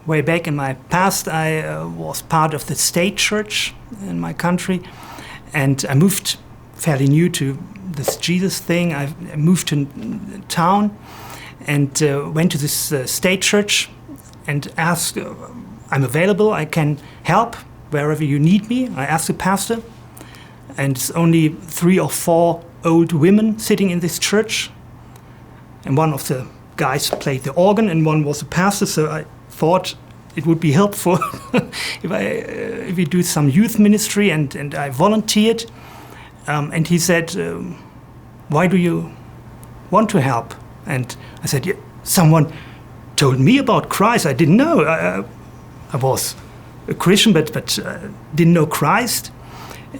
Way back in my past, I was part of the state church in my country, and I moved fairly new to this Jesus thing. I moved to town and went to this state church and asked, I'm available, I can help wherever you need me. I asked the pastor, and it's only 3 or 4 old women sitting in this church, and one of the guys played the organ and one was a pastor, so I thought it would be helpful if we do some youth ministry, and I volunteered. And he said, why do you want to help? And I said, yeah, someone told me about Christ. I didn't know. I was a Christian, but didn't know Christ.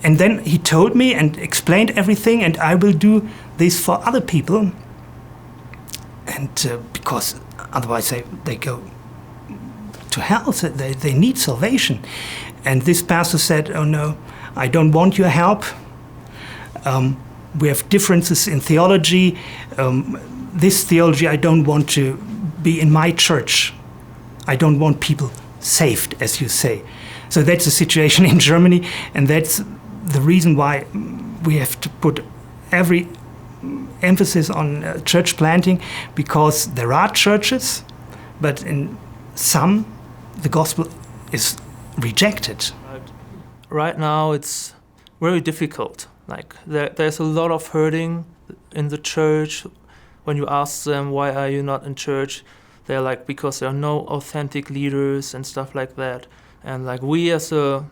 And then he told me and explained everything, and I will do this for other people. And because otherwise they go to hell, so they need salvation. And this pastor said, oh no, I don't want your help. We have differences in theology. This theology I don't want to be in my church. I don't want people saved, as you say. So that's the situation in Germany, and that's the reason why we have to put every emphasis on church planting, because there are churches, but in some the gospel is rejected. Right now it's very difficult. Like there's a lot of hurting in the church. When you ask them, why are you not in church, they're like, because there are no authentic leaders and stuff like that. And like we as a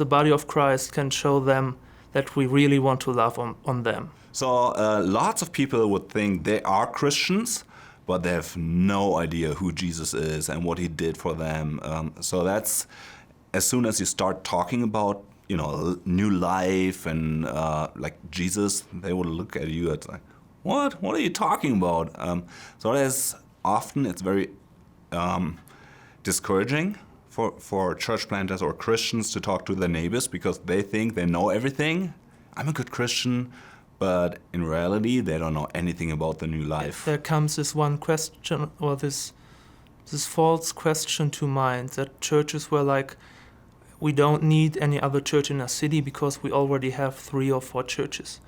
body of Christ can show them that we really want to love on them. So lots of people would think they are Christians, but they have no idea who Jesus is and what he did for them. So that's, as soon as you start talking about, new life and like Jesus, they would look at you and like, what are you talking about? So it's very discouraging for church planters or Christians to talk to their neighbors, because they think they know everything. I'm a good Christian, but in reality, they don't know anything about the new life. There comes this one question, or this false question to mind, that churches were like, we don't need any other church in our city because we already have 3 or 4 churches.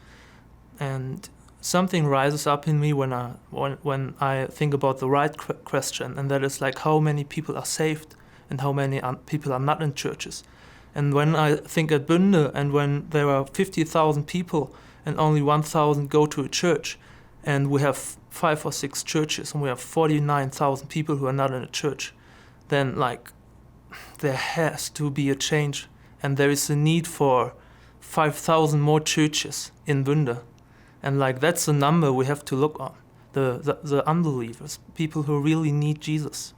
And something rises up in me when I think about the right question, and that is like, how many people are saved and how many people are not in churches. And when I think at Bünde, and when there are 50,000 people and only 1,000 go to a church, and we have 5 or 6 churches and we have 49,000 people who are not in a church, then like there has to be a change, and there is a need for 5,000 more churches in Bünde. And like that's the number we have to look on, the unbelievers, people who really need Jesus.